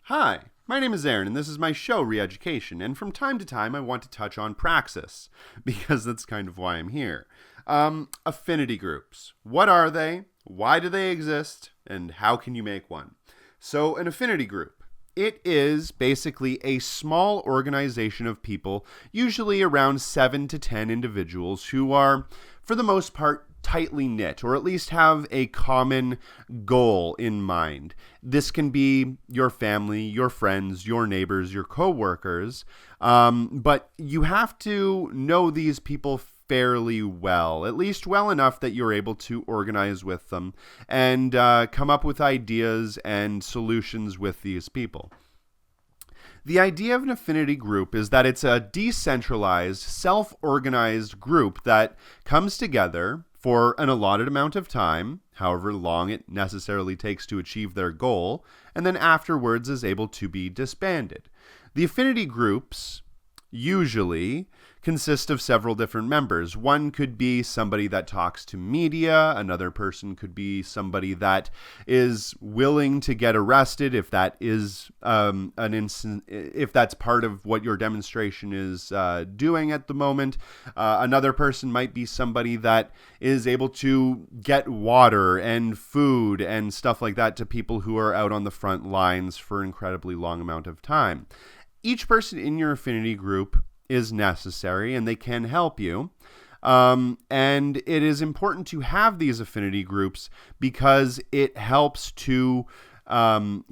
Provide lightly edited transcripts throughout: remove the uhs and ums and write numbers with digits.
Hi, my name is Aaron, and this is my show, Re-Education, and from time to time I want to touch on praxis, because that's kind of why I'm here. Affinity groups. What are they? Why do they exist? And how can you make one? So, an affinity group. It is basically a small organization of people, usually around 7 to 10 individuals, who are, for the most part, tightly knit, or at least have a common goal in mind. This can be your family, your friends, your neighbors, your co-workers, but you have to know these people fairly well, at least well enough that you're able to organize with them and come up with ideas and solutions with these people. The idea of an affinity group is that it's a decentralized, self-organized group that comes together for an allotted amount of time, however long it necessarily takes to achieve their goal, and then afterwards is able to be disbanded. The affinity groups usually consist of several different members. One could be somebody that talks to media. Another person could be somebody that is willing to get arrested if that is if that's part of what your demonstration is doing at the moment. Another person might be somebody that is able to get water and food and stuff like that to people who are out on the front lines for an incredibly long amount of time. Each person in your affinity group is necessary, and they can help you. And it is important to have these affinity groups because it helps to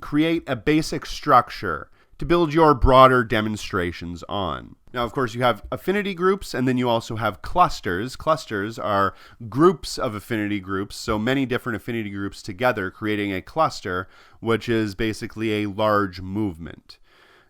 create a basic structure to build your broader demonstrations on. Now, of course, you have affinity groups, and then you also have clusters. Clusters are groups of affinity groups, so many different affinity groups together creating a cluster, which is basically a large movement.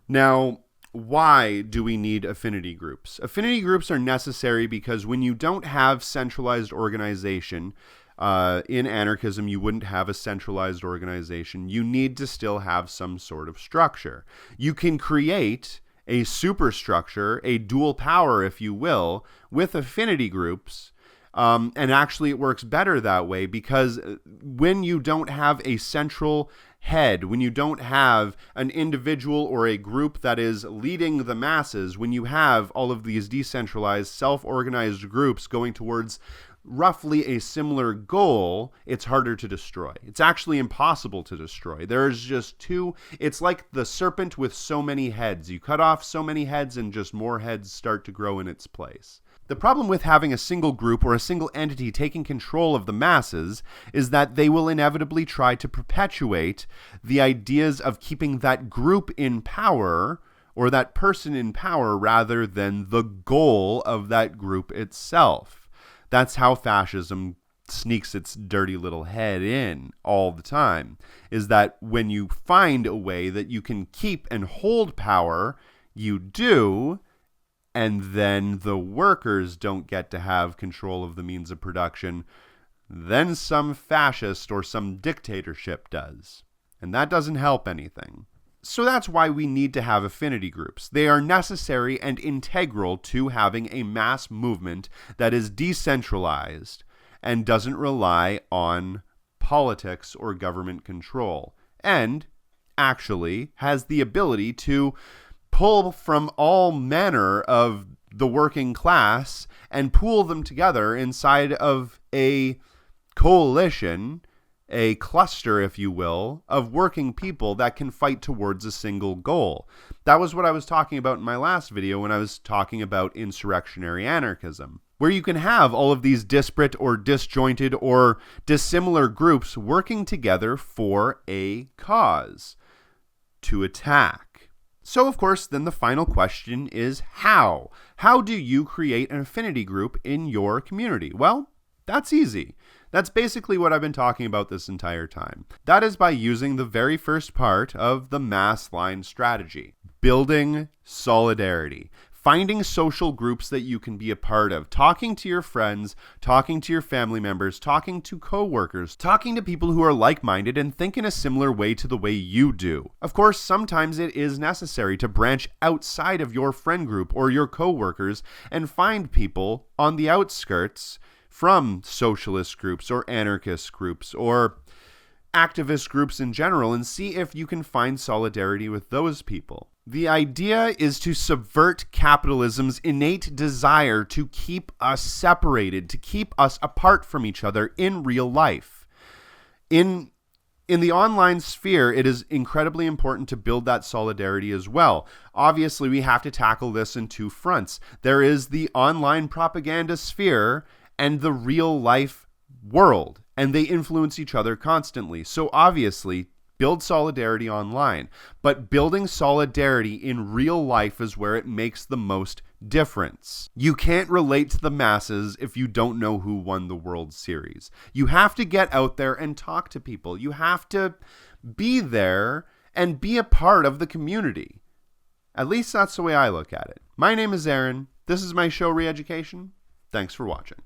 Now, why do we need affinity groups? Affinity groups are necessary because when you don't have centralized organization, in anarchism, you wouldn't have a centralized organization. You need to still have some sort of structure. You can create a superstructure, a dual power, if you will, with affinity groups. And actually, it works better that way because when you don't have a central head, when you don't have an individual or a group that is leading the masses, when you have all of these decentralized, self-organized groups going towards roughly a similar goal, it's harder to destroy. It's actually impossible to destroy. There's just it's like the serpent with so many heads. You cut off so many heads and just more heads start to grow in its place. The problem with having a single group or a single entity taking control of the masses is that they will inevitably try to perpetuate the ideas of keeping that group in power or that person in power rather than the goal of that group itself. That's how fascism sneaks its dirty little head in all the time, is that when you find a way that you can keep and hold power, you do, and then the workers don't get to have control of the means of production, then some fascist or some dictatorship does. And that doesn't help anything. So that's why we need to have affinity groups. They are necessary and integral to having a mass movement that is decentralized and doesn't rely on politics or government control, and actually has the ability to pull from all manner of the working class and pool them together inside of a coalition, a cluster, if you will, of working people that can fight towards a single goal. That was what I was talking about in my last video when I was talking about insurrectionary anarchism, where you can have all of these disparate or disjointed or dissimilar groups working together for a cause, to attack. So, of course, then the final question is how? How do you create an affinity group in your community? Well, that's easy. That's basically what I've been talking about this entire time. That is by using the very first part of the mass line strategy, building solidarity. Finding social groups that you can be a part of, talking to your friends, talking to your family members, talking to coworkers, talking to people who are like-minded and think in a similar way to the way you do. Of course, sometimes it is necessary to branch outside of your friend group or your coworkers and find people on the outskirts from socialist groups or anarchist groups or activist groups in general and see if you can find solidarity with those people. The idea is to subvert capitalism's innate desire to keep us separated, to keep us apart from each other in real life. In the online sphere, it is incredibly important to build that solidarity as well. Obviously, we have to tackle this in two fronts. There is the online propaganda sphere and the real life world, and they influence each other constantly. So obviously, build solidarity online, but building solidarity in real life is where it makes the most difference. You can't relate to the masses if you don't know who won the World Series. You have to get out there and talk to people. You have to be there and be a part of the community. At least that's the way I look at it. My name is Aaron. This is my show, Reeducation. Thanks for watching.